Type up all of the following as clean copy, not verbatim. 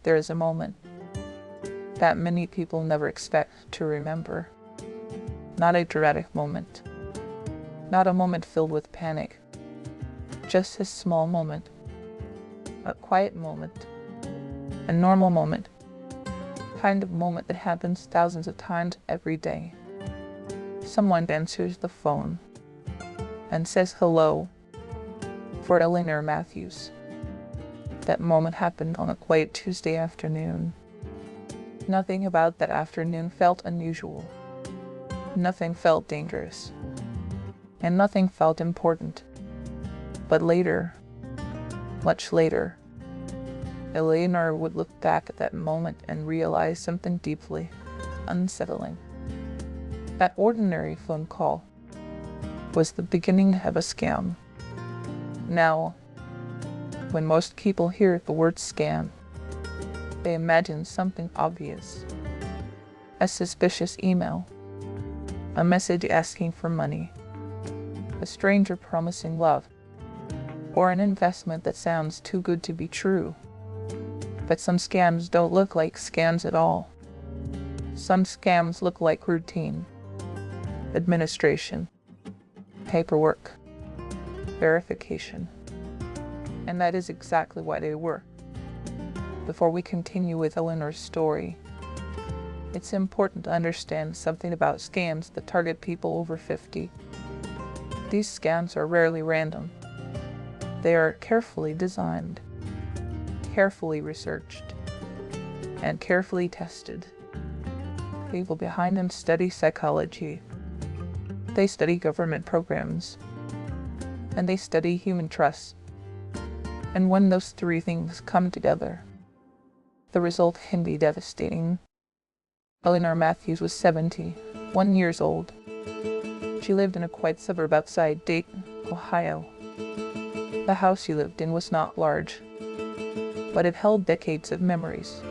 There is a moment that many people never expect to remember. Not a dramatic moment, not a moment filled with panic, just a small moment, a quiet moment, a normal moment, kind of moment that happens thousands of times every day. Someone answers the phone and says hello for Eleanor Matthews. That moment happened on a quiet Tuesday afternoon. Nothing about that afternoon felt unusual. Nothing felt dangerous. And nothing felt important. But later, much later, Eleanor would look back at that moment and realize something deeply unsettling. That ordinary phone call was the beginning of a scam. Now, when most people hear the word scam, they imagine something obvious. A suspicious email, a message asking for money, a stranger promising love, or an investment that sounds too good to be true. But some scams don't look like scams at all. Some scams look like routine, administration, paperwork, verification. And that is exactly what they were. Before we continue with Eleanor's story, it's important to understand something about scams that target people over 50. These scams are rarely random. They are carefully designed, carefully researched, and carefully tested. People behind them study psychology. They study government programs. And they study human trust. And when those three things come together, the result can be devastating. Eleanor Matthews was 71 years old. She lived in a quiet suburb outside Dayton, Ohio. The house she lived in was not large, but it held decades of memories.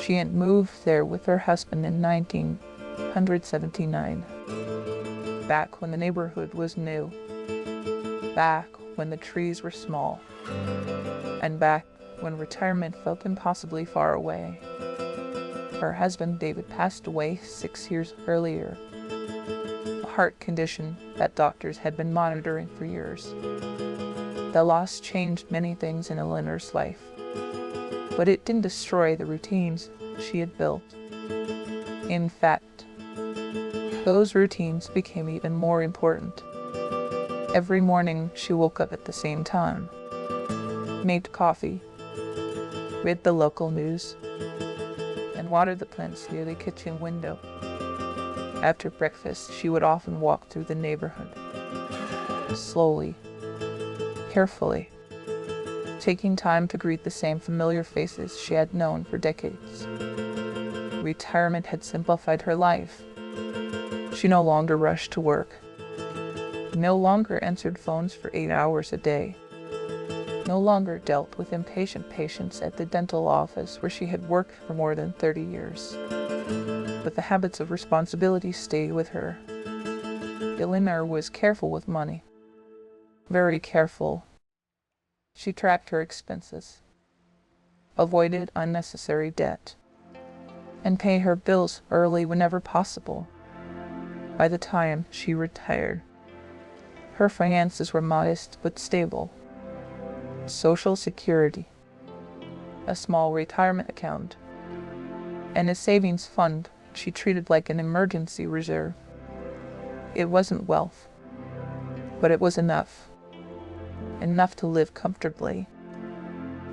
She had moved there with her husband in 1979, back when the neighborhood was new, back when the trees were small, and back when retirement felt impossibly far away. Her husband, David, passed away 6 years earlier, a heart condition that doctors had been monitoring for years. The loss changed many things in Eleanor's life, but it didn't destroy the routines she had built. In fact, those routines became even more important. Every morning she woke up at the same time, made coffee, read the local news, and watered the plants near the kitchen window. After breakfast, she would often walk through the neighborhood, slowly, carefully, taking time to greet the same familiar faces she had known for decades. Retirement had simplified her life. She no longer rushed to work, no longer answered phones for 8 hours a day, no longer dealt with impatient patients at the dental office where she had worked for more than 30 years. But the habits of responsibility stayed with her. Eleanor was careful with money, very careful. She tracked her expenses, avoided unnecessary debt, and paid her bills early whenever possible. By the time she retired, her finances were modest but stable. Social Security, a small retirement account, and a savings fund she treated like an emergency reserve. It wasn't wealth, but it was enough. Enough to live comfortably,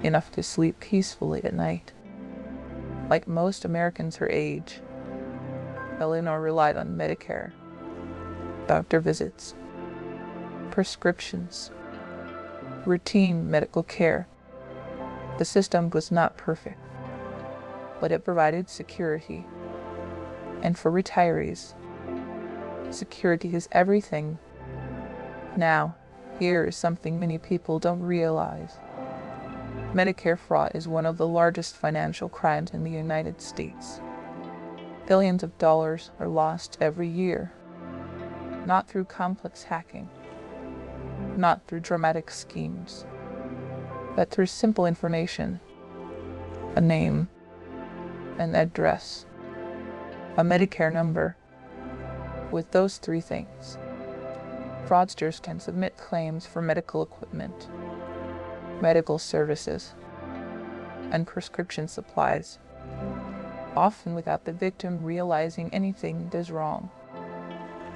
enough to sleep peacefully at night. Like most Americans her age, Eleanor relied on Medicare, doctor visits, prescriptions, routine medical care. The system was not perfect, but it provided security. And for retirees, security is everything. Now, here is something many people don't realize. Medicare fraud is one of the largest financial crimes in the United States. Billions of dollars are lost every year, not through complex hacking, not through dramatic schemes, but through simple information. a name, an address, a Medicare number. With those three things, fraudsters can submit claims for medical equipment, medical services, and prescription supplies, often without the victim realizing anything is wrong.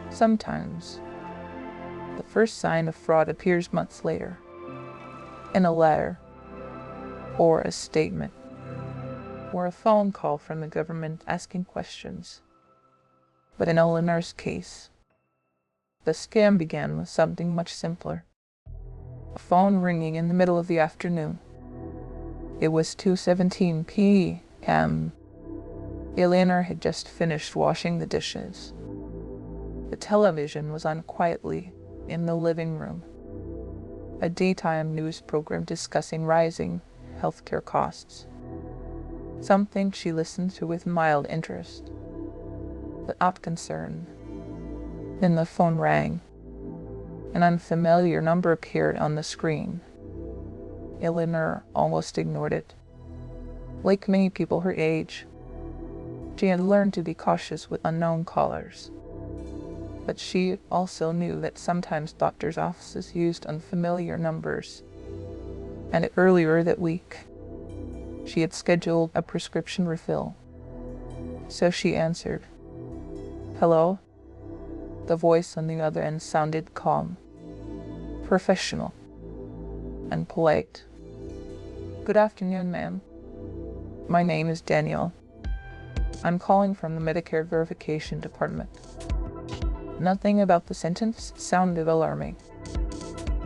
Sometimes, the first sign of fraud appears months later, in a letter, or a statement, or a phone call from the government asking questions. But in Eleanor's case, the scam began with something much simpler. A phone ringing in the middle of the afternoon. It was 2:17 p.m. Eleanor had just finished washing the dishes. The television was on quietly in the living room. A daytime news program discussing rising healthcare costs. Something she listened to with mild interest, but not concern. Then the phone rang. An unfamiliar number appeared on the screen. Eleanor almost ignored it. Like many people her age, she had learned to be cautious with unknown callers. But she also knew that sometimes doctors' offices used unfamiliar numbers. And earlier that week, she had scheduled a prescription refill. So she answered. "Hello?" The voice on the other end sounded calm, professional, and polite. "Good afternoon, ma'am. My name is Daniel. I'm calling from the Medicare verification department." Nothing about the sentence sounded alarming.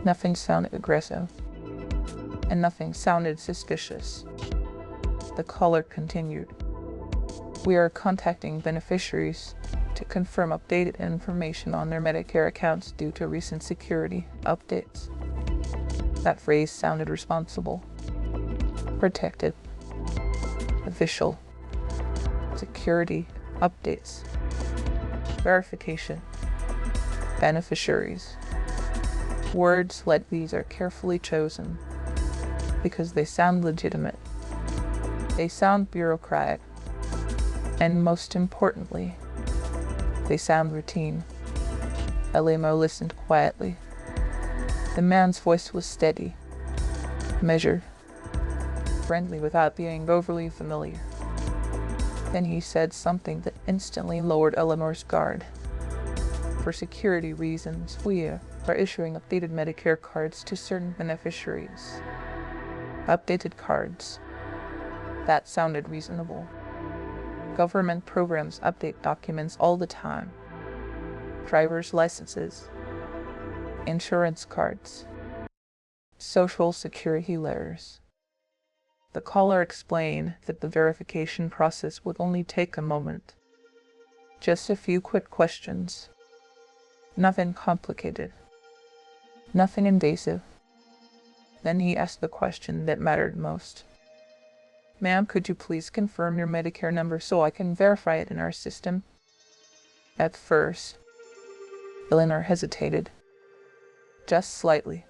Nothing sounded aggressive. And nothing sounded suspicious. The caller continued. "We are contacting beneficiaries to confirm updated information on their Medicare accounts due to recent security updates." That phrase sounded responsible, protected, official. Security updates, verification, beneficiaries. Words like these are carefully chosen because they sound legitimate. They sound bureaucratic, and most importantly, they sound routine. Eleanor listened quietly. The man's voice was steady, measured, friendly without being overly familiar. Then he said something that instantly lowered Eleanor's guard. "For security reasons, we are issuing updated Medicare cards to certain beneficiaries." Updated cards. That sounded reasonable. Government programs update documents all the time. Driver's licenses, insurance cards, social security letters. The caller explained that the verification process would only take a moment. Just a few quick questions. Nothing complicated. Nothing invasive. Then he asked the question that mattered most. "Ma'am, could you please confirm your Medicare number so I can verify it in our system?" At first, Eleanor hesitated. Just slightly.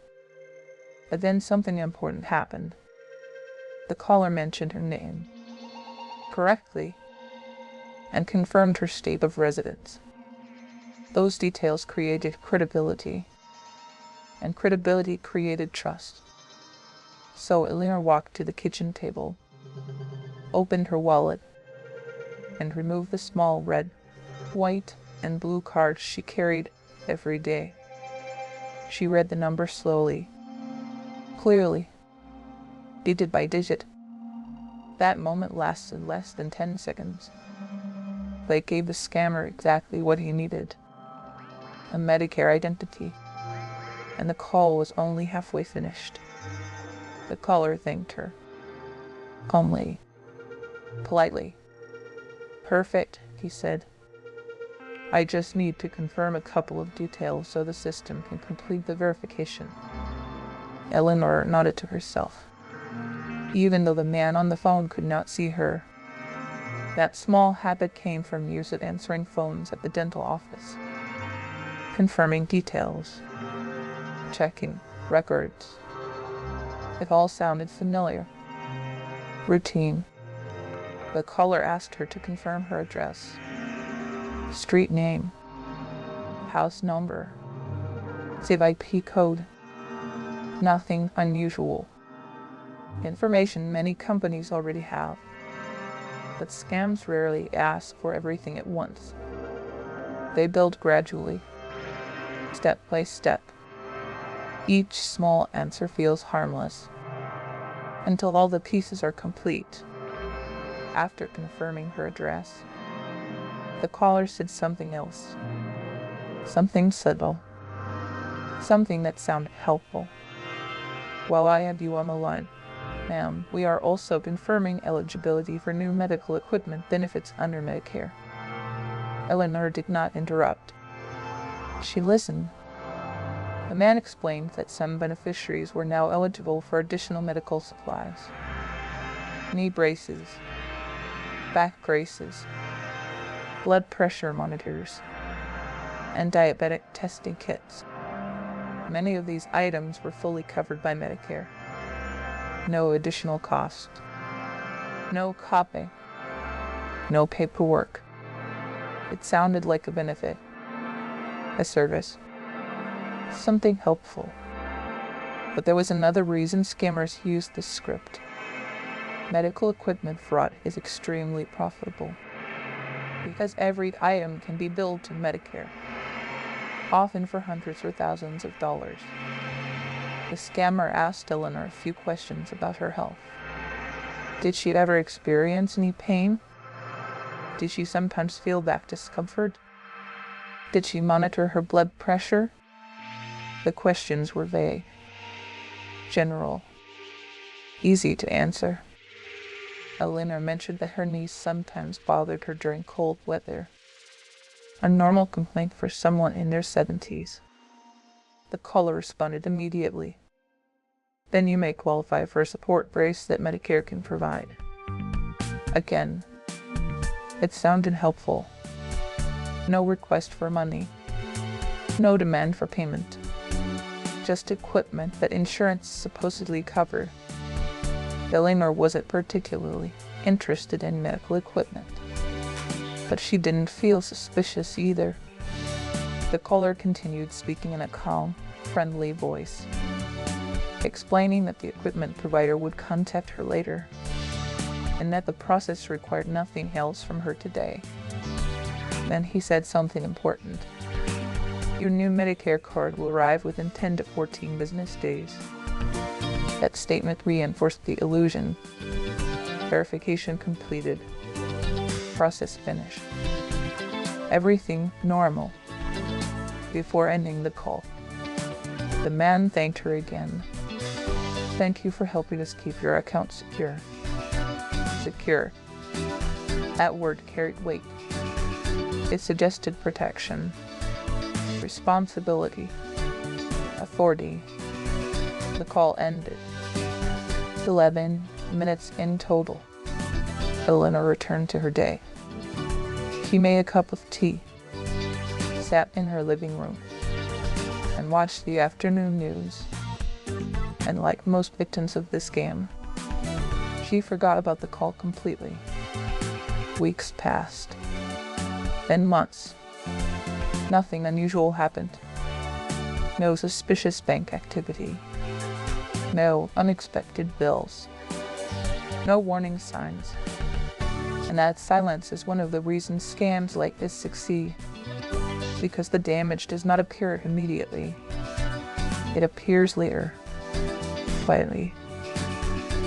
But then something important happened. The caller mentioned her name correctly and confirmed her state of residence. Those details created credibility, and credibility created trust. So Eleanor walked to the kitchen table, opened her wallet, and removed the small red, white, and blue cards she carried every day. She read the number slowly, clearly, digit by digit. That moment lasted less than 10 seconds. They gave the scammer exactly what he needed: a Medicare identity. And the call was only halfway finished. The caller thanked her, calmly, politely. "Perfect," he said. "I just need to confirm a couple of details so the system can complete the verification." Eleanor nodded to herself. Even though the man on the phone could not see her, that small habit came from years of answering phones at the dental office, confirming details, checking records. It all sounded familiar, routine. The caller asked her to confirm her address, street name, house number, zip code. Nothing unusual. Information many companies already have. But scams rarely ask for everything at once. They build gradually, step by step. Each small answer feels harmless, until all the pieces are complete. After confirming her address, the caller said something else. Something subtle. Something that sounded helpful. While I had you on the line, ma'am, we are also confirming eligibility for new medical equipment benefits under Medicare. Eleanor did not interrupt. She listened. The man explained that some beneficiaries were now eligible for additional medical supplies. Knee braces, back braces, blood pressure monitors, and diabetic testing kits. Many of these items were fully covered by Medicare. No additional cost. No copay. No paperwork. It sounded like a benefit, a service, something helpful. But there was another reason scammers used this script. Medical equipment fraud is extremely profitable because every item can be billed to Medicare, often for hundreds or thousands of dollars. The scammer asked Eleanor a few questions about her health. Did she ever experience any pain? Did she sometimes feel back discomfort? Did she monitor her blood pressure? The questions were vague, general, easy to answer. Eleanor mentioned that her knees sometimes bothered her during cold weather, a normal complaint for someone in their 70s. The caller responded immediately. Then you may qualify for a support brace that Medicare can provide. Again, it sounded helpful. No request for money. No demand for payment. Just equipment that insurance supposedly covered. Eleanor wasn't particularly interested in medical equipment, but she didn't feel suspicious either. The caller continued speaking in a calm, friendly voice, explaining that the equipment provider would contact her later, and that the process required nothing else from her today. Then he said something important. Your new Medicare card will arrive within 10 to 14 business days. That statement reinforced the illusion. Verification completed. Process finished. Everything normal. Before ending the call, the man thanked her again. Thank you for helping us keep your account secure. Secure. That word carried weight. It suggested protection, responsibility, authority. The call ended. 11 minutes in total. Eleanor returned to her day. She made a cup of tea, sat in her living room, and watched the afternoon news. And like most victims of this scam, she forgot about the call completely. Weeks passed, then months. Nothing unusual happened. No suspicious bank activity. No unexpected bills. No warning signs. And that silence is one of the reasons scams like this succeed. Because the damage does not appear immediately. It appears later, quietly,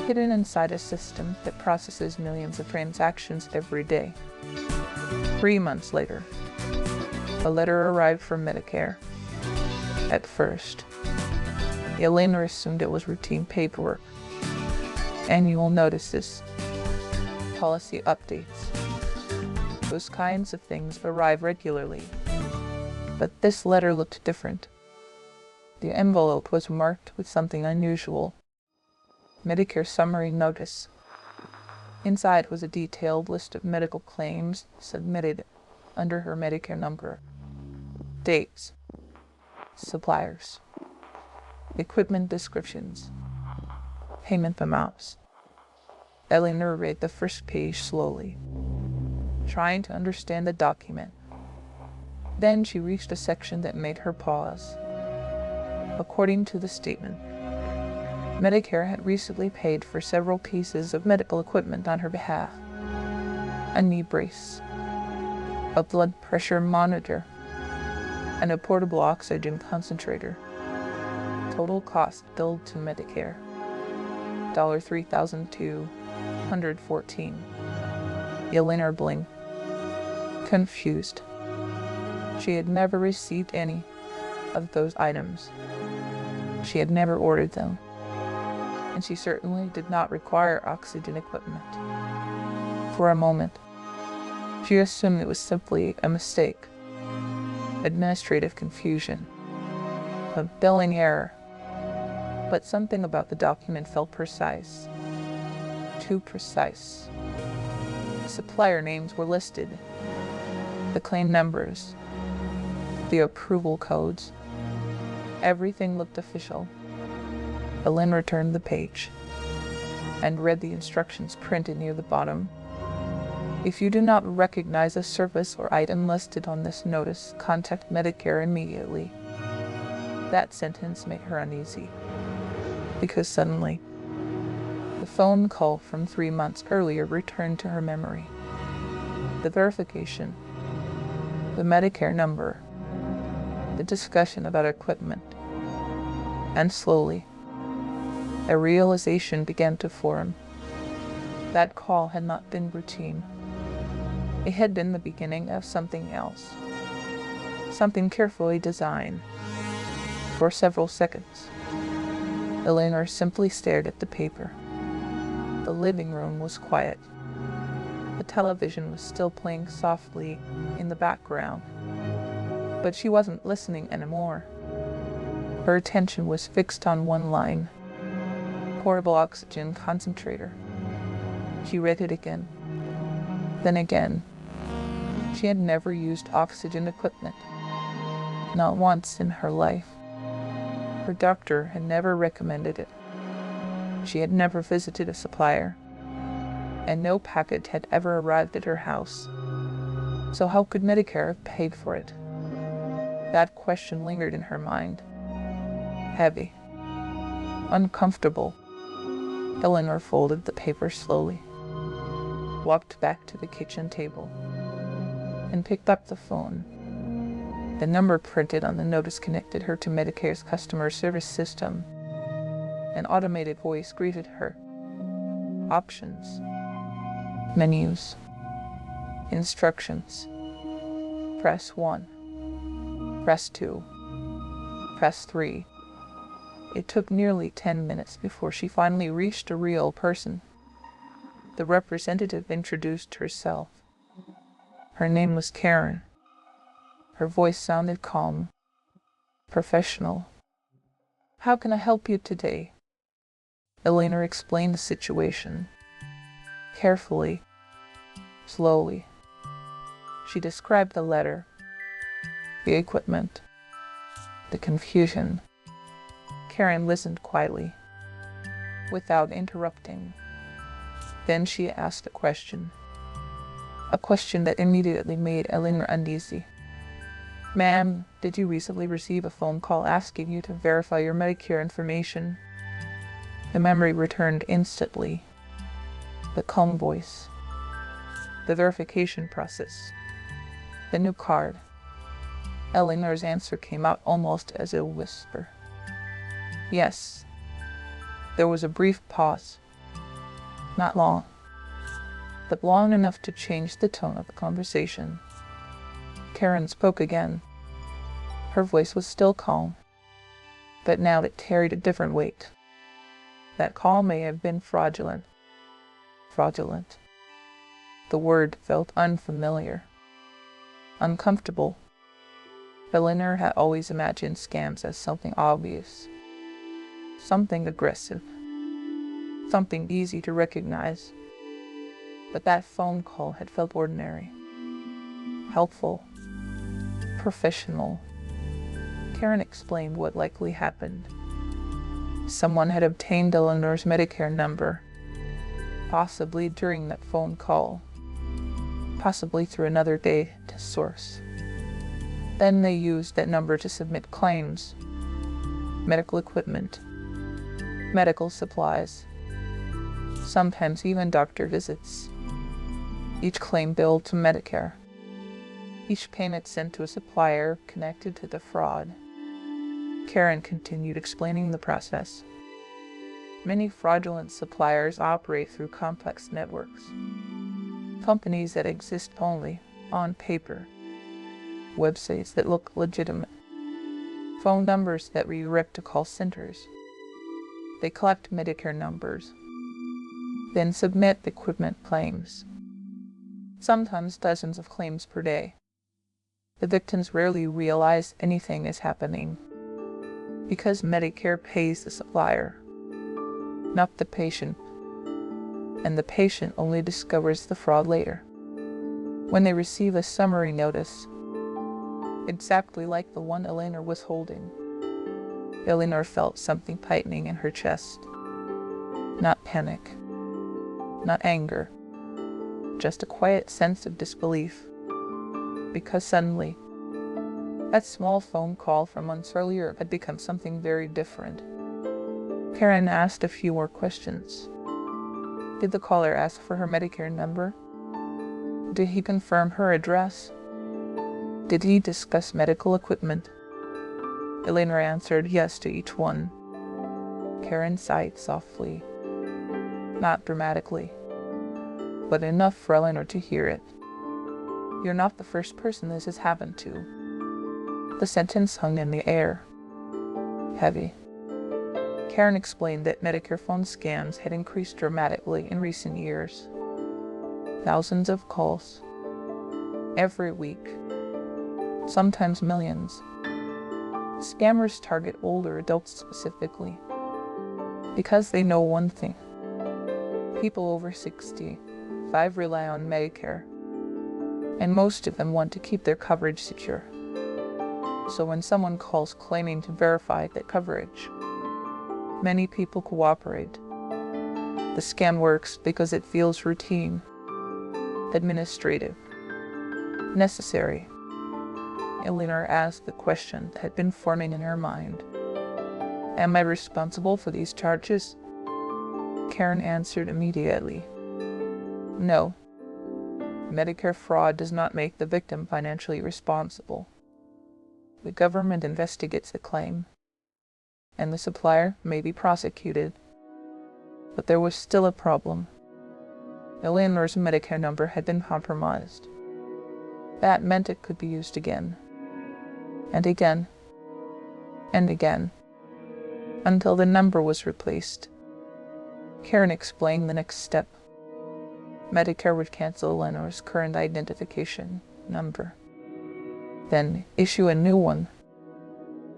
hidden inside a system that processes millions of transactions every day. 3 months later, a letter arrived from Medicare. At first, Eleanor assumed it was routine paperwork. Annual notices, policy updates. Those kinds of things arrive regularly. But this letter looked different. The envelope was marked with something unusual. Medicare summary notice. Inside was a detailed list of medical claims submitted under her Medicare number. Dates, suppliers, equipment descriptions, payment amounts. Eleanor read the first page slowly, trying to understand the document. Then she reached a section that made her pause. According to the statement, Medicare had recently paid for several pieces of medical equipment on her behalf. A knee brace, a blood pressure monitor, and a portable oxygen concentrator. Total cost billed to Medicare, $3,214. Eleanor blinked, confused. She had never received any of those items. She had never ordered them, and she certainly did not require oxygen equipment. For a moment, she assumed it was simply a mistake, administrative confusion, a billing error. But something about the document felt precise, too precise. The supplier names were listed, the claim numbers, the approval codes. Everything looked official. Eleanor turned the page and read the instructions printed near the bottom. If you do not recognize a service or item listed on this notice, contact Medicare immediately. That sentence made her uneasy, because suddenly, the phone call from 3 months earlier returned to her memory. The verification, the Medicare number, the discussion about equipment, and slowly, a realization began to form. That call had not been routine. It had been the beginning of something else, something carefully designed. For several seconds, Eleanor simply stared at the paper. The living room was quiet. The television was still playing softly in the background, but she wasn't listening anymore. Her attention was fixed on one line, portable oxygen concentrator. She read it again, then again. She had never used oxygen equipment, not once in her life. Her doctor had never recommended it. She had never visited a supplier, and no package had ever arrived at her house. So how could Medicare have paid for it? That question lingered in her mind. Heavy, uncomfortable. Eleanor folded the paper slowly, walked back to the kitchen table, and picked up the phone. The number printed on the notice connected her to Medicare's customer service system. An automated voice greeted her. Options, menus, instructions. Press 1, press 2, press 3. It took nearly 10 minutes before she finally reached a real person. The representative introduced herself. Her name was Karen. Her voice sounded calm, professional. How can I help you today? Eleanor explained the situation. Carefully, slowly. She described the letter, the equipment, the confusion. Karen listened quietly, without interrupting. Then she asked a question that immediately made Eleanor uneasy. Ma'am, did you recently receive a phone call asking you to verify your Medicare information? The memory returned instantly. The calm voice, the verification process, the new card. Eleanor's answer came out almost as a whisper. Yes. There was a brief pause. Not long, but long enough to change the tone of the conversation. Karen spoke again. Her voice was still calm, but now it carried a different weight. That call may have been fraudulent. Fraudulent. The word felt unfamiliar, uncomfortable. Eleanor had always imagined scams as something obvious, something aggressive, something easy to recognize. But that phone call had felt ordinary, helpful, professional. Karen explained what likely happened. Someone had obtained Eleanor's Medicare number, possibly during that phone call, possibly through another data source. Then they used that number to submit claims, medical equipment, medical supplies, sometimes even doctor visits. Each claim billed to Medicare. Each payment sent to a supplier connected to the fraud. Karen continued explaining the process. Many fraudulent suppliers operate through complex networks. Companies that exist only on paper. Websites that look legitimate. Phone numbers that redirect to call centers. They collect Medicare numbers, then submit equipment claims. Sometimes dozens of claims per day. The victims rarely realize anything is happening because Medicare pays the supplier, not the patient, and the patient only discovers the fraud later, when they receive a summary notice, exactly like the one Eleanor was holding. Eleanor felt something tightening in her chest. Not panic, not anger, just a quiet sense of disbelief. Because suddenly, that small phone call from months earlier had become something very different. Karen asked a few more questions. Did the caller ask for her Medicare number? Did he confirm her address? Did he discuss medical equipment? Eleanor answered yes to each one. Karen sighed softly, not dramatically, but enough for Eleanor to hear it. You're not the first person this has happened to. The sentence hung in the air, heavy. Karen explained that Medicare phone scams had increased dramatically in recent years. Thousands of calls, every week, sometimes millions. Scammers target older adults specifically, because they know one thing. People over 65 rely on Medicare, and most of them want to keep their coverage secure. So when someone calls claiming to verify that coverage, many people cooperate. The scam works because it feels routine, administrative, necessary. Eleanor asked the question that had been forming in her mind. Am I responsible for these charges? Karen answered immediately. No. Medicare fraud does not make the victim financially responsible. The government investigates the claim, and the supplier may be prosecuted. But there was still a problem. Eleanor's Medicare number had been compromised. That meant it could be used again, and again, and again, until the number was replaced. Karen explained the next step. Medicare would cancel Eleanor's current identification number, then issue a new one,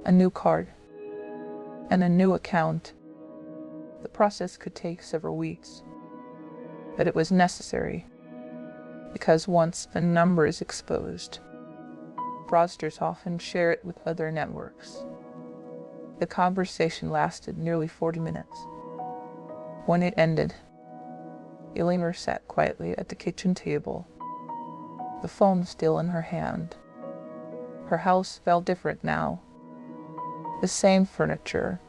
a new card, and a new account. The process could take several weeks, but it was necessary, because once a number is exposed, fraudsters often share it with other networks. The conversation lasted nearly 40 minutes. When it ended, Eleanor sat quietly at the kitchen table, the phone still in her hand. Her house felt different now. The same furniture,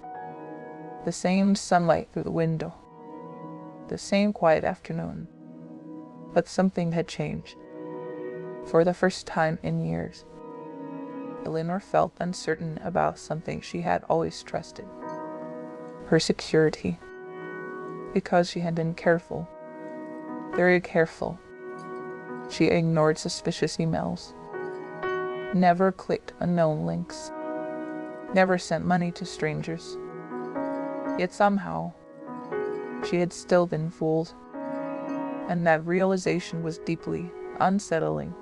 the same sunlight through the window, the same quiet afternoon. But something had changed. For the first time in years, Eleanor felt uncertain about something she had always trusted. Her security. Because she had been careful, very careful. She ignored suspicious emails, never clicked unknown links, never sent money to strangers. Yet somehow, she had still been fooled, and that realization was deeply unsettling.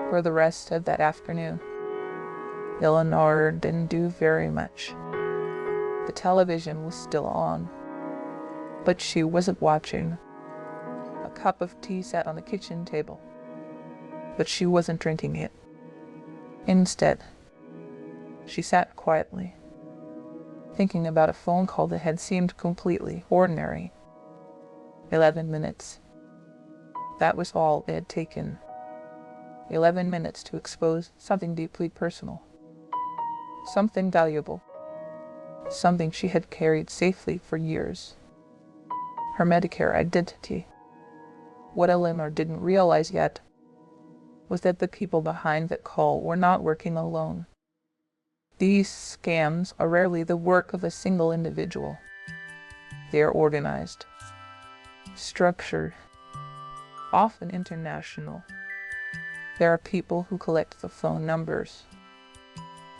For the rest of that afternoon, Eleanor didn't do very much. The television was still on, but she wasn't watching. A cup of tea sat on the kitchen table, but she wasn't drinking it. Instead, she sat quietly, thinking about a phone call that had seemed completely ordinary. 11 minutes. That was all it had taken. 11 minutes to expose something deeply personal. Something valuable. Something she had carried safely for years. Her Medicare identity. What Eleanor didn't realize yet was that the people behind that call were not working alone. These scams are rarely the work of a single individual. They are organized, structured, often international. There are people who collect the phone numbers,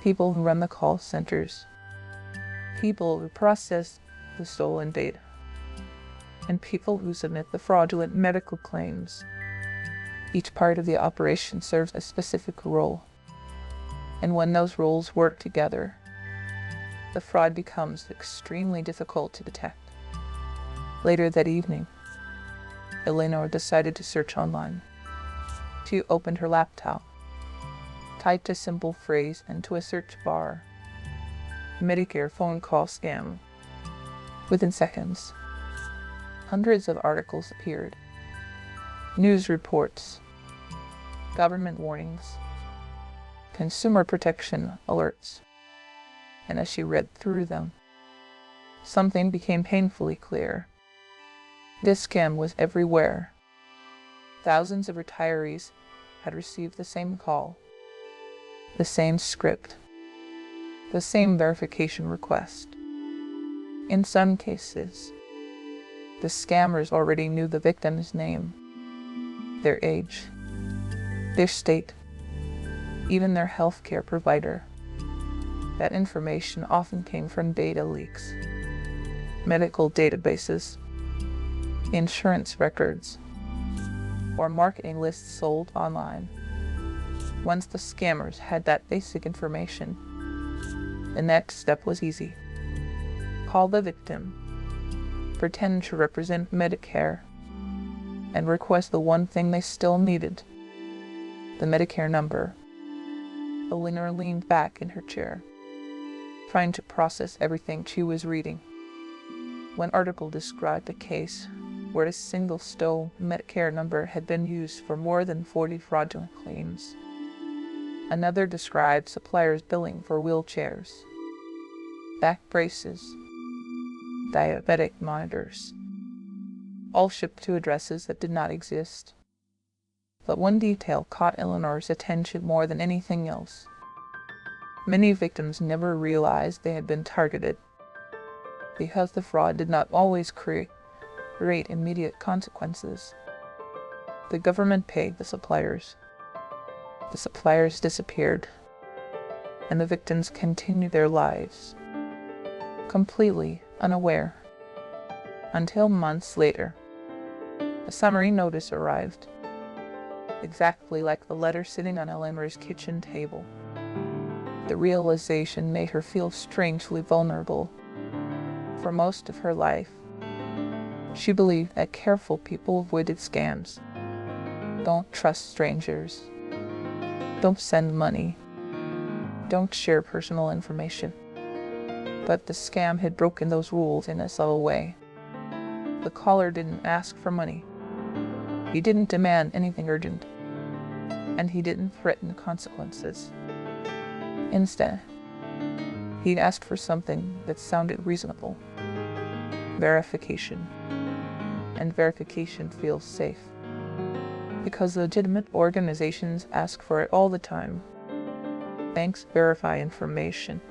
people who run the call centers, people who process the stolen data, and people who submit the fraudulent medical claims. Each part of the operation serves a specific role, and when those roles work together, the fraud becomes extremely difficult to detect. Later that evening, Eleanor decided to search online. She opened her laptop, typed a simple phrase into a search bar, Medicare phone call scam. Within seconds, hundreds of articles appeared. News reports, government warnings, consumer protection alerts. And as she read through them, something became painfully clear. This scam was everywhere. Thousands of retirees had received the same call, the same script, the same verification request. In some cases, the scammers already knew the victim's name, their age, their state, even their healthcare provider. That information often came from data leaks, medical databases, insurance records, or marketing lists sold online. Once the scammers had that basic information, the next step was easy. Call the victim, pretend to represent Medicare, and request the one thing they still needed, the Medicare number. Eleanor leaned back in her chair, trying to process everything she was reading. One article described a case where a single stolen Medicare number had been used for more than 40 fraudulent claims. Another described suppliers billing for wheelchairs, back braces, diabetic monitors, all shipped to addresses that did not exist. But one detail caught Eleanor's attention more than anything else. Many victims never realized they had been targeted because the fraud did not always create immediate consequences. The government paid the suppliers disappeared, and the victims continued their lives, completely unaware, until months later, a summary notice arrived, exactly like the letter sitting on Eleanor's kitchen table. The realization made her feel strangely vulnerable. For most of her life, she believed that careful people avoided scams. Don't trust strangers. Don't send money. Don't share personal information. But the scam had broken those rules in a subtle way. The caller didn't ask for money. He didn't demand anything urgent. And he didn't threaten consequences. Instead, he asked for something that sounded reasonable. Verification. And verification feels safe, because legitimate organizations ask for it all the time. Banks verify information.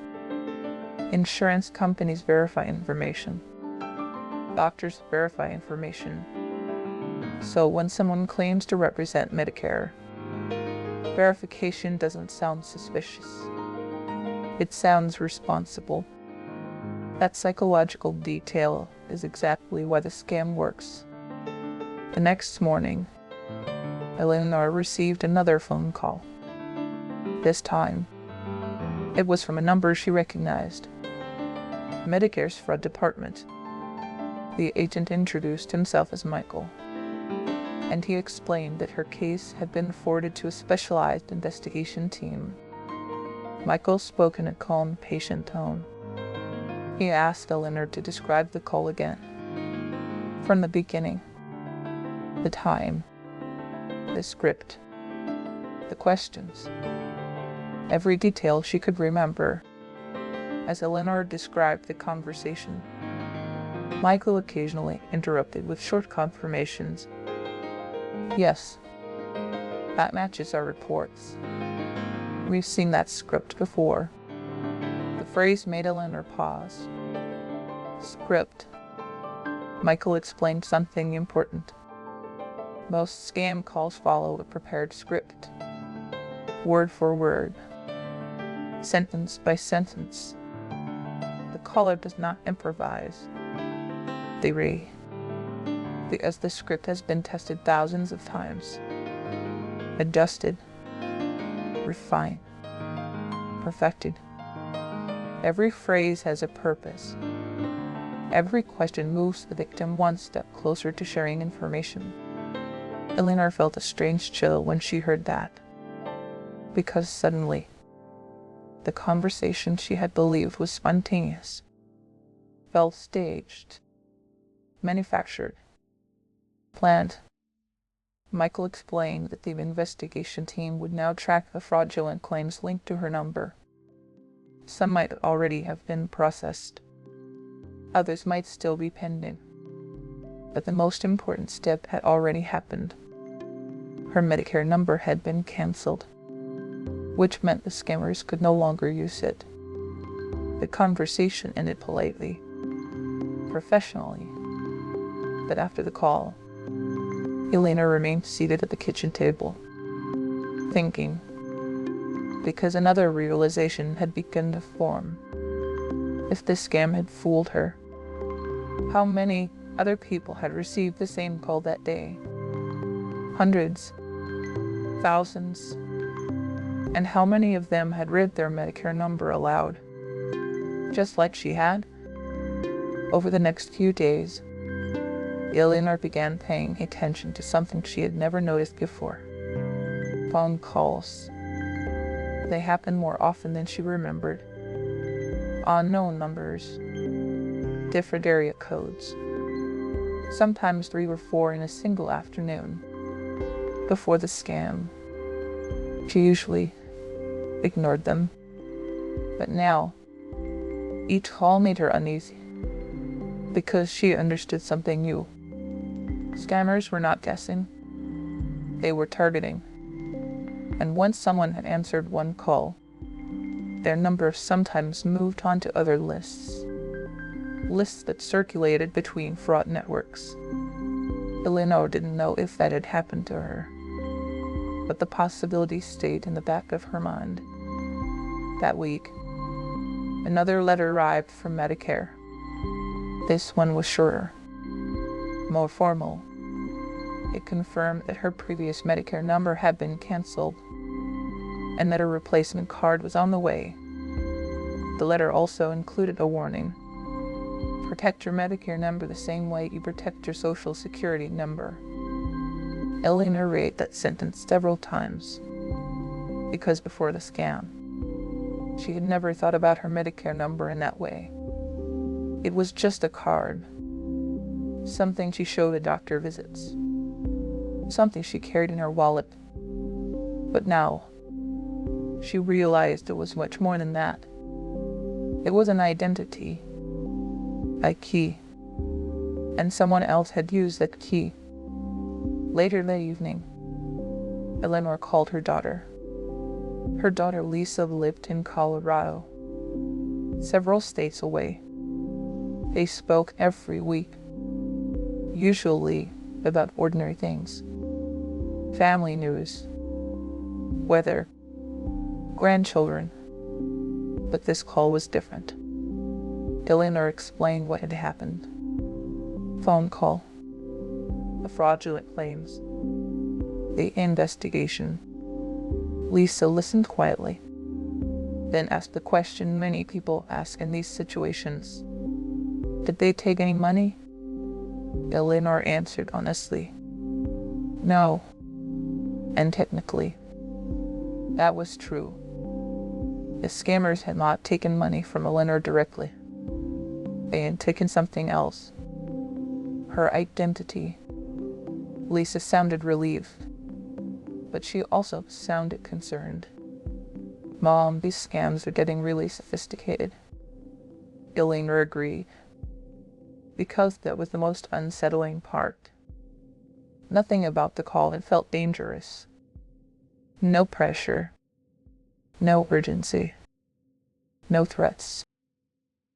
Insurance companies verify information. Doctors verify information. So when someone claims to represent Medicare, verification doesn't sound suspicious. It sounds responsible. That psychological detail is exactly why the scam works. The next morning, Eleanor received another phone call. This time, it was from a number she recognized. Medicare's fraud department. The agent introduced himself as Michael, and he explained that her case had been forwarded to a specialized investigation team. Michael spoke in a calm, patient tone. He asked Eleanor to describe the call again. From the beginning, the time, the script, the questions, every detail she could remember. As Eleanor described the conversation, Michael occasionally interrupted with short confirmations. Yes, that matches our reports. We've seen that script before. The phrase made Eleanor pause. Script. Michael explained something important. Most scam calls follow a prepared script. Word for word. Sentence by sentence. The caller does not improvise. They read. Because the script has been tested thousands of times. Adjusted. Refined. Perfected. Every phrase has a purpose. Every question moves the victim one step closer to sharing information. Eleanor felt a strange chill when she heard that, because suddenly, the conversation she had believed was spontaneous felt staged, manufactured, planned. Michael explained that the investigation team would now track the fraudulent claims linked to her number. Some might already have been processed. Others might still be pending. But the most important step had already happened. Her Medicare number had been canceled, which meant the scammers could no longer use it. The conversation ended politely, professionally. But after the call, Eleanor remained seated at the kitchen table, thinking, because another realization had begun to form. If this scam had fooled her, how many other people had received the same call that day? Hundreds, thousands, and how many of them had read their Medicare number aloud, just like she had? Over the next few days, Eleanor began paying attention to something she had never noticed before. Phone calls. They happened more often than she remembered. Unknown numbers. Different area codes. Sometimes 3 or 4 in a single afternoon. Before the scam, she usually ignored them. But now, each call made her uneasy, because she understood something new. Scammers were not guessing. They were targeting. And once someone had answered one call, their number sometimes moved on to other lists. Lists that circulated between fraud networks. Eleanor didn't know if that had happened to her, but the possibility stayed in the back of her mind. That week, another letter arrived from Medicare. This one was shorter, more formal. It confirmed that her previous Medicare number had been canceled and that a replacement card was on the way. The letter also included a warning. Protect your Medicare number the same way you protect your Social Security number. Eleanor read that sentence several times, because before the scam, she had never thought about her Medicare number in that way. It was just a card, something she showed at doctor visits, something she carried in her wallet. But now, she realized it was much more than that. It was an identity, a key, and someone else had used that key. Later that evening, Eleanor called her daughter. Her daughter Lisa lived in Colorado, several states away. They spoke every week, usually about ordinary things, family news, weather, grandchildren. But this call was different. Eleanor explained what had happened. Phone call. The fraudulent claims. The investigation. Lisa listened quietly, then asked the question many people ask in these situations. Did they take any money? Eleanor answered honestly. No. And technically, that was true. The scammers had not taken money from Eleanor directly. They had taken something else. her identity. Lisa sounded relieved, but she also sounded concerned. "Mom, these scams are getting really sophisticated." Eleanor agreed, because that was the most unsettling part. Nothing about the call had felt dangerous. No pressure, no urgency, no threats.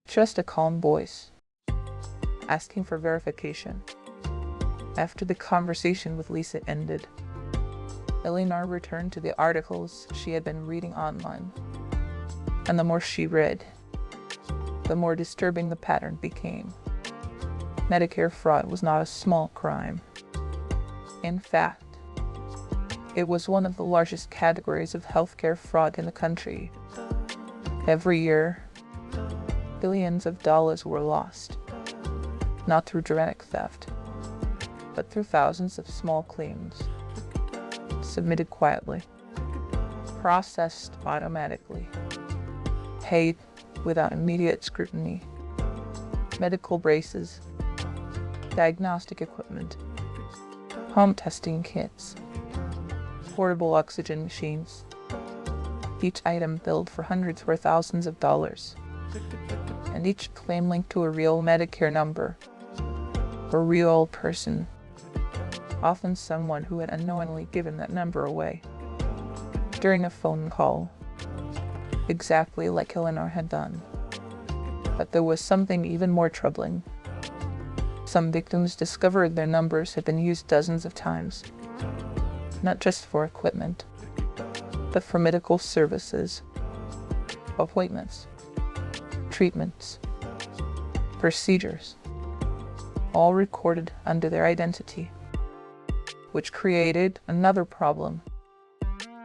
Just a calm voice, asking for verification. After the conversation with Lisa ended, Eleanor returned to the articles she had been reading online. And the more she read, the more disturbing the pattern became. Medicare fraud was not a small crime. In fact, it was one of the largest categories of healthcare fraud in the country. Every year, billions of dollars were lost, not through dramatic theft, but through thousands of small claims, submitted quietly, processed automatically, paid without immediate scrutiny. Medical braces, diagnostic equipment, home testing kits, portable oxygen machines, each item billed for hundreds or thousands of dollars, and each claim linked to a real Medicare number, a real person, often someone who had unknowingly given that number away during a phone call, exactly like Eleanor had done. But there was something even more troubling. Some victims discovered their numbers had been used dozens of times, not just for equipment, but for medical services, appointments, treatments, procedures, all recorded under their identity, which created another problem: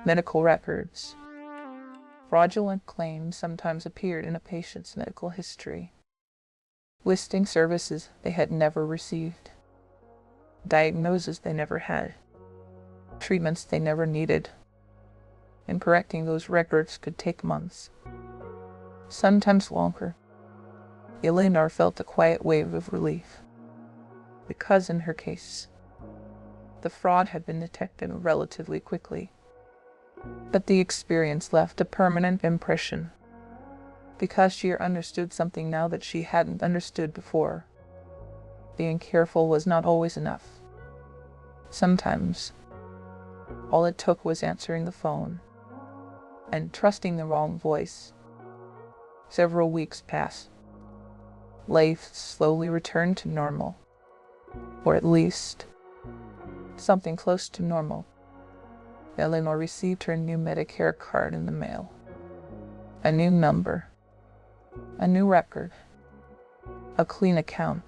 medical records. Fraudulent claims sometimes appeared in a patient's medical history, listing services they had never received, diagnoses they never had, treatments they never needed, and correcting those records could take months, sometimes longer. Eleanor felt a quiet wave of relief, because in her case, the fraud had been detected relatively quickly. But the experience left a permanent impression, because she understood something now that she hadn't understood before. Being careful was not always enough. Sometimes, all it took was answering the phone and trusting the wrong voice. Several weeks passed. Life slowly returned to normal, or at least something close to normal. Eleanor received her new Medicare card in the mail. A new number, a new record, a clean account.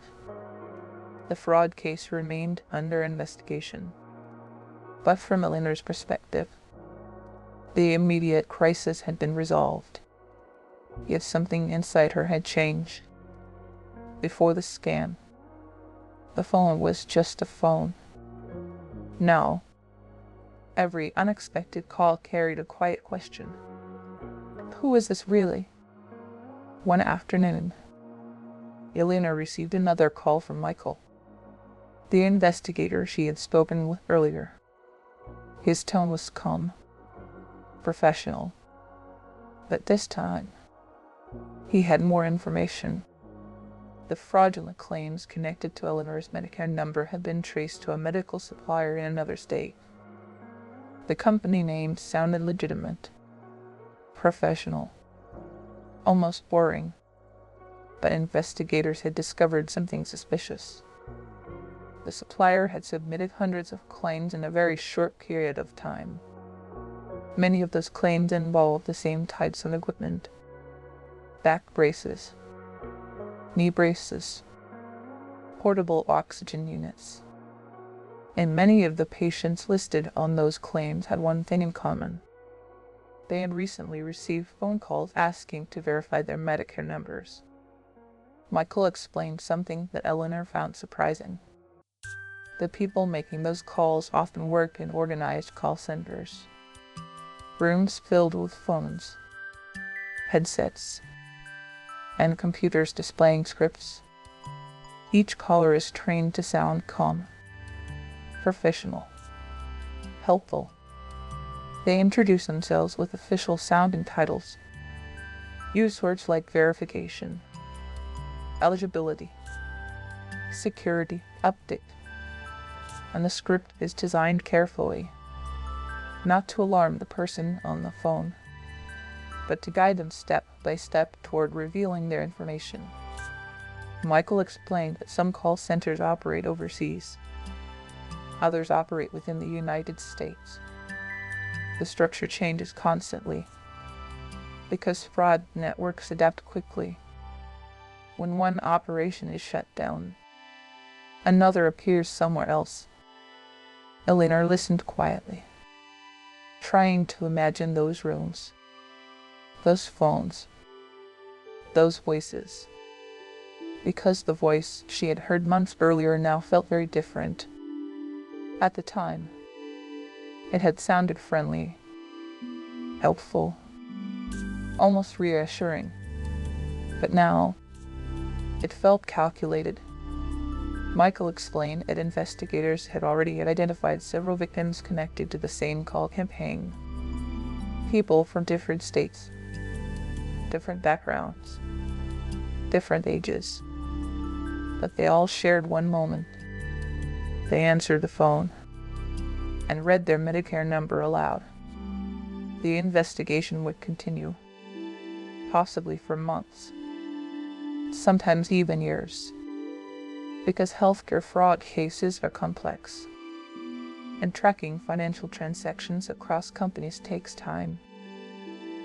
The fraud case remained under investigation. But from Eleanor's perspective, the immediate crisis had been resolved. Yet something inside her had changed. Before the scam, the phone was just a phone. Now, every unexpected call carried a quiet question. Who is this really? One afternoon, Eleanor received another call from Michael, the investigator she had spoken with earlier. His tone was calm, professional, but this time, he had more information. The fraudulent claims connected to Eleanor's Medicare number had been traced to a medical supplier in another state. The company name sounded legitimate, professional, almost boring, but investigators had discovered something suspicious. The supplier had submitted hundreds of claims in a very short period of time. Many of those claims involved the same types of equipment: back braces, knee braces, portable oxygen units. And many of the patients listed on those claims had one thing in common. They had recently received phone calls asking to verify their Medicare numbers. Michael explained something that Eleanor found surprising. The people making those calls often worked in organized call centers, rooms filled with phones, headsets, and computers displaying scripts. Each caller is trained to sound calm, professional, helpful. They introduce themselves with official sounding titles. Use words like verification, eligibility, security, update. And the script is designed carefully, not to alarm the person on the phone, but to guide them step by step toward revealing their information. Michael explained that some call centers operate overseas. Others operate within the United States. The structure changes constantly because fraud networks adapt quickly. When one operation is shut down, another appears somewhere else. Eleanor listened quietly, trying to imagine those rooms, those phones, those voices. Because the voice she had heard months earlier now felt very different. At the time, it had sounded friendly, helpful, almost reassuring. But now, it felt calculated. Michael explained that investigators had already identified several victims connected to the same call campaign. People from different states, different backgrounds, different ages. But they all shared one moment. They answered the phone and read their Medicare number aloud. The investigation would continue, possibly for months, sometimes even years, because healthcare fraud cases are complex, and tracking financial transactions across companies takes time.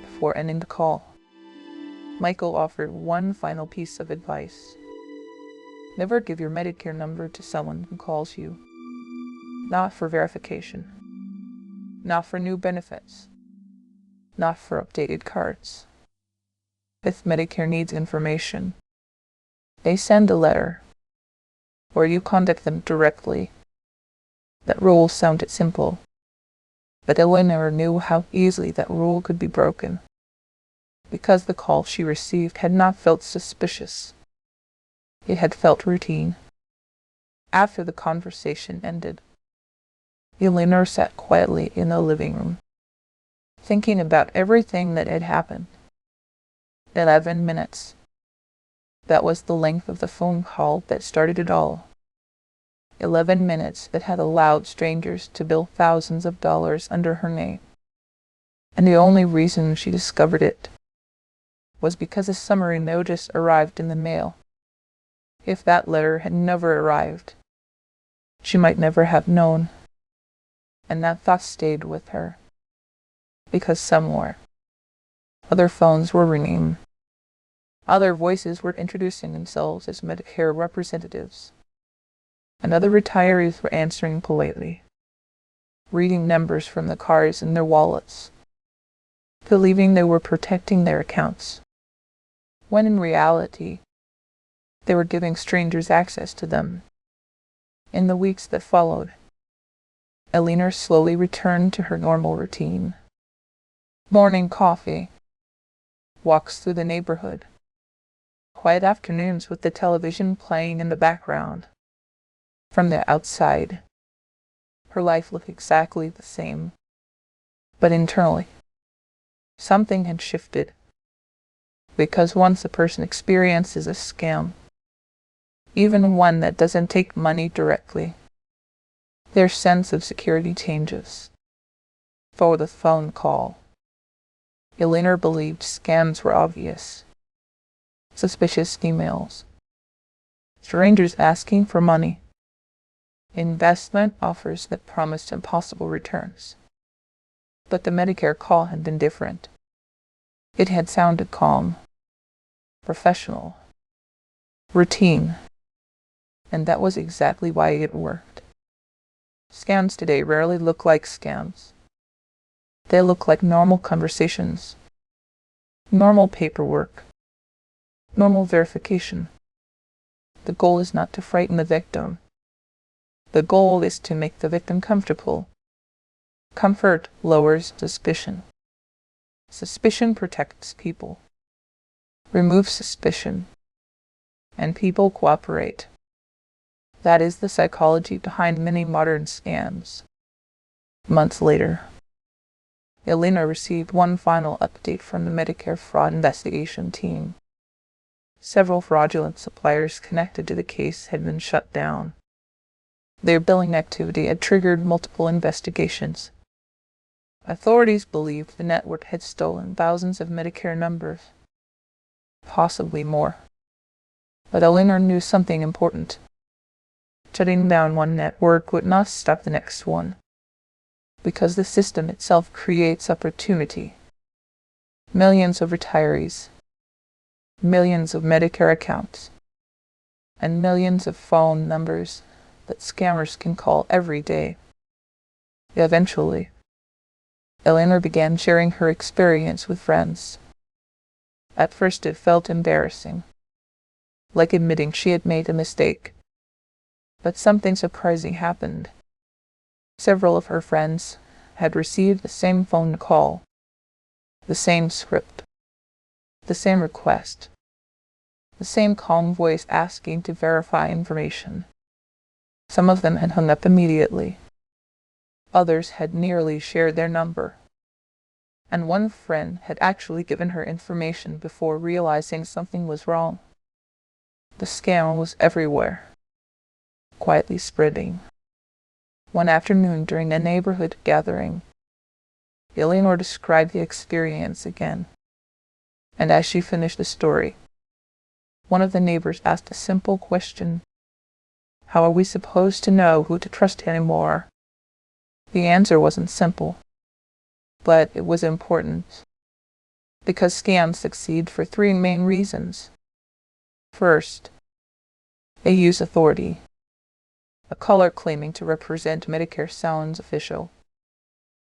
Before ending the call, Michael offered one final piece of advice. Never give your Medicare number to someone who calls you. Not for verification. Not for new benefits. Not for updated cards. If Medicare needs information, they send a letter, or you contact them directly. That rule sounded simple, but Eleanor knew how easily that rule could be broken, because the call she received had not felt suspicious. It had felt routine. After the conversation ended, Eleanor sat quietly in the living room, thinking about everything that had happened. 11 minutes. That was the length of the phone call that started it all. 11 minutes that had allowed strangers to bill thousands of dollars under her name. And the only reason she discovered it was because a summary notice arrived in the mail. If that letter had never arrived, she might never have known. And that thought stayed with her, because somewhere, other phones were ringing. Other voices were introducing themselves as Medicare representatives, and other retirees were answering politely, reading numbers from the cards in their wallets, believing they were protecting their accounts, when in reality, they were giving strangers access to them. In the weeks that followed, Eleanor slowly returned to her normal routine. Morning coffee, walks through the neighborhood, quiet afternoons with the television playing in the background. From the outside, her life looked exactly the same. But internally, something had shifted. Because once a person experiences a scam, even one that doesn't take money directly, their sense of security changes. For the phone call, Eleanor believed scams were obvious. Suspicious emails, strangers asking for money, investment offers that promised impossible returns. But the Medicare call had been different. It had sounded calm, professional, routine, and that was exactly why it worked. Scams today rarely look like scams. They look like normal conversations, normal paperwork, normal verification. The goal is not to frighten the victim. The goal is to make the victim comfortable. Comfort lowers suspicion. Suspicion protects people. Remove suspicion, and people cooperate. That is the psychology behind many modern scams. Months later, Eleanor received one final update from the Medicare fraud investigation team. Several fraudulent suppliers connected to the case had been shut down. Their billing activity had triggered multiple investigations. Authorities believed the network had stolen thousands of Medicare numbers, possibly more. But Eleanor knew something important. Shutting down one network would not stop the next one, because the system itself creates opportunity. Millions of retirees, millions of Medicare accounts, and millions of phone numbers that scammers can call every day. Eventually, Eleanor began sharing her experience with friends. At first it felt embarrassing, like admitting she had made a mistake. But something surprising happened. Several of her friends had received the same phone call, the same script, the same request, the same calm voice asking to verify information. Some of them had hung up immediately. Others had nearly shared their number. And one friend had actually given her information before realizing something was wrong. The scam was everywhere, quietly spreading. One afternoon during a neighborhood gathering, Eleanor described the experience again. And as she finished the story, one of the neighbors asked a simple question. How are we supposed to know who to trust anymore? The answer wasn't simple, but it was important. Because scams succeed for three main reasons. First, they use authority. A caller claiming to represent Medicare sounds official.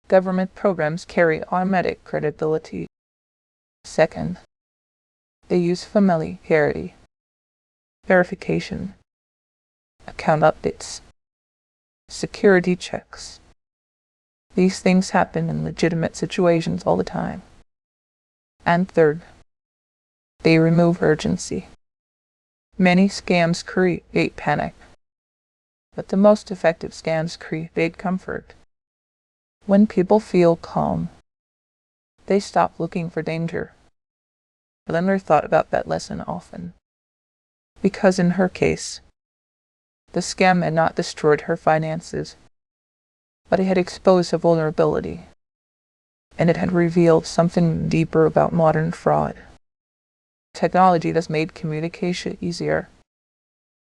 Government programs carry automatic credibility. Second, they use familiarity, verification, account updates, security checks. These things happen in legitimate situations all the time. And third, they remove urgency. Many scams create panic, but the most effective scams create comfort. When people feel calm, they stop looking for danger. Eleanor thought about that lesson often, because in her case, the scam had not destroyed her finances, but it had exposed a vulnerability, and it had revealed something deeper about modern fraud. Technology has made communication easier,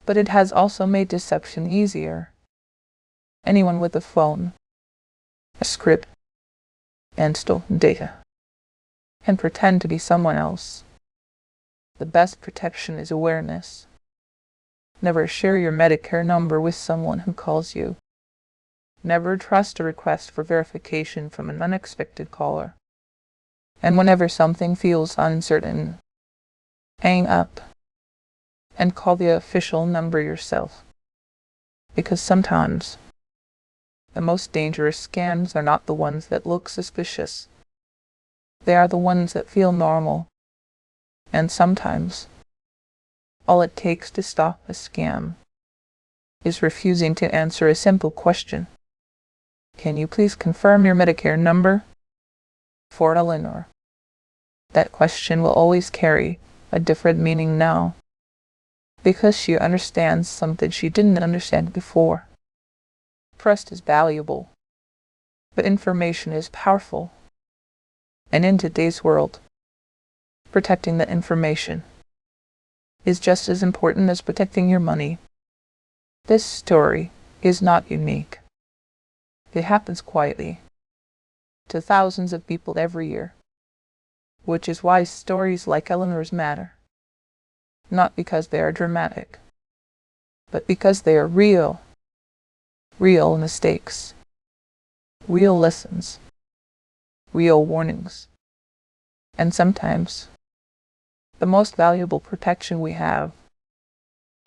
but it has also made deception easier. Anyone with a phone, a script, and stolen data can pretend to be someone else. The best protection is awareness. Never share your Medicare number with someone who calls you. Never trust a request for verification from an unexpected caller. And whenever something feels uncertain, hang up and call the official number yourself. Because sometimes the most dangerous scams are not the ones that look suspicious. They are the ones that feel normal. And sometimes all it takes to stop a scam is refusing to answer a simple question. Can you please confirm your Medicare number? For Eleanor, that question will always carry a different meaning now, because she understands something she didn't understand before. Trust is valuable, but information is powerful. And in today's world, protecting the information is just as important as protecting your money. This story is not unique. It happens quietly to thousands of people every year, which is why stories like Eleanor's matter. Not because they are dramatic, but because they are real. Real mistakes, real lessons, real warnings. And sometimes, the most valuable protection we have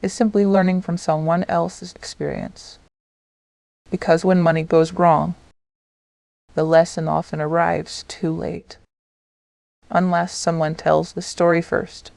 is simply learning from someone else's experience. Because when money goes wrong, the lesson often arrives too late, unless someone tells the story first.